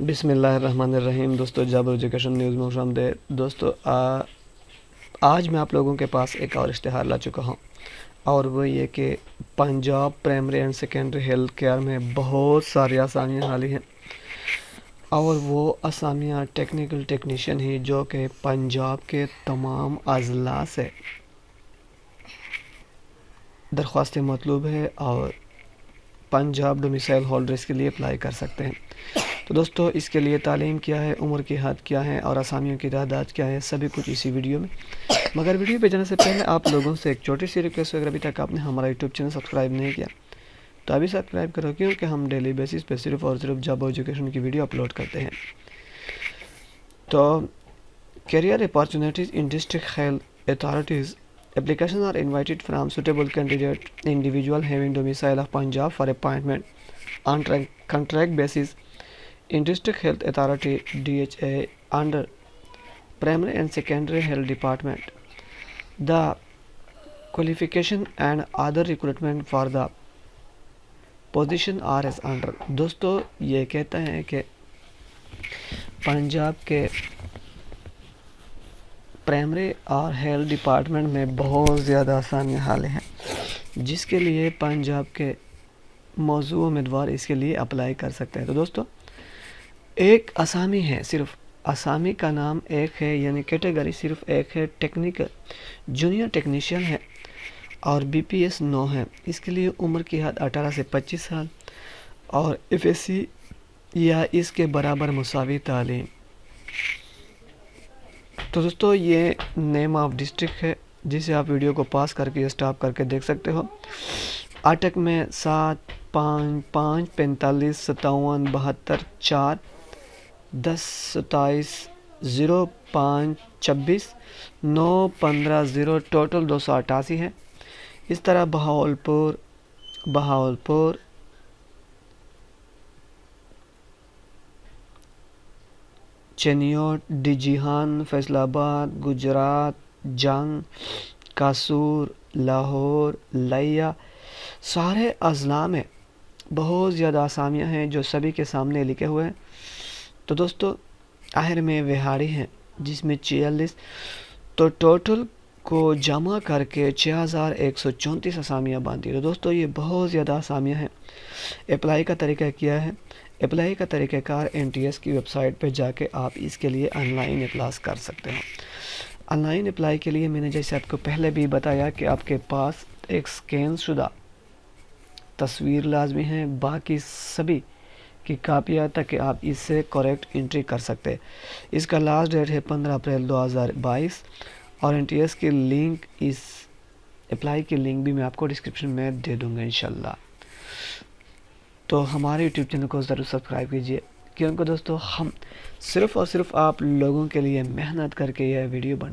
بسم اللہ الرحمن الرحیم۔ دوستو جابر ایجوکیشن نیوز میں خوش آمدید۔ دوستو آج میں آپ لوگوں کے پاس ایک اور اشتہار لا چکا ہوں، اور وہ یہ کہ Punjab primary and secondary health care میں بہت ساری آسامیاں حالی ہیں، اور وہ آسامیاں ٹیکنیکل ٹیکنیشین ہی جو کہ پنجاب کے تمام اضلاع سے درخواست مطلوب ہے اور پنجاب ڈومیسائل ہولڈر اس کے لیے اپلائی کر سکتے ہیں۔ تو دوستو اس کے لیے تعلیم کیا ہے، عمر کی حد کیا ہے اور اسامیوں کی تعداد کیا ہے، سبھی کچھ اسی ویڈیو میں۔ مگر ویڈیو پہ جانے سے پہلے آپ لوگوں سے ایک چھوٹی سی ریکویسٹ ہے، اگر ابھی تک آپ نے ہمارا یوٹیوب چینل سبسکرائب نہیں کیا تو ابھی سبسکرائب کرو، کیونکہ ہم ڈیلی بیسس پہ صرف اور صرف جاب ایجوکیشن کی ویڈیو اپلوڈ کرتے ہیں۔ تو career opportunities in district health authorities applications are invited from suitable candidate individual having domicile of Punjab for appointment on contract basis in district health authority DHA under primary and secondary health department. The qualification and other recruitment for the position are as under. دوستو یہ کہتا ہے کہ پنجاب کے primary اور health department میں بہت زیادہ آسامیاں حالی ہیں، جس کے لیے پنجاب کے موضوع امیدوار اس کے لیے اپلائی کر سکتے ہیں۔ تو دوستو ایک آسامی ہے، صرف آسامی کا نام ایک ہے، یعنی کیٹیگری صرف ایک ہے، ٹیکنیکل جونیئر ٹیکنیشین ہے اور بی پی ایس 9 ہے۔ اس کے لیے عمر کی حد 18 سے 25 سال اور ایف ایس سی یا اس کے برابر مساوی تعلیم۔ تو دوستو یہ نیم آف ڈسٹرکٹ ہے، جسے آپ ویڈیو کو پاس کر کے اسٹاپ کر کے دیکھ سکتے ہو۔ اٹک میں 7555742 4 10 27 05 26 9 15 0 ٹوٹل 288 ہے۔ اس طرح بہاولپور چینیوٹ ڈیجیہان فیصل آباد گجرات جنگ کاسور لاہور لیا سارے اضلاع میں بہت زیادہ آسامیاں ہیں جو سبھی کے سامنے لکھے ہوئے ہیں۔ تو دوستو آخر میں وہاڑی ہیں جس میں 46، تو ٹوٹل کو جمع کر کے 6134 آسامیاں بنتی ہیں۔ تو دوستو یہ بہت زیادہ آسامیاں ہیں۔ اپلائی کا طریقہ کیا ہے؟ اپلائی کا طریقہ کار NTS کی ویب سائٹ پہ جا کے آپ اس کے لیے آن لائن اپلائی کر سکتے ہیں۔ آن لائن اپلائی کے لیے میں نے جیسے آپ کو پہلے بھی بتایا کہ آپ کے پاس ایک سکین شدہ تصویر لازمی ہے، باقی سبھی کی کاپیاں تک آپ اس سے کریکٹ انٹری کر سکتے ہیں۔ اس کا لاسٹ ڈیٹ ہے 15 اپریل 2022 اور NTS کی لنک، اس اپلائی کی لنک بھی میں آپ کو ڈسکرپشن میں دے دوں گا انشاءاللہ۔ تو ہمارے یوٹیوب چینل کو ضرور سبسکرائب کیجئے، کیونکہ دوستو ہم صرف اور صرف آپ لوگوں کے لیے محنت کر کے یہ ویڈیو بنا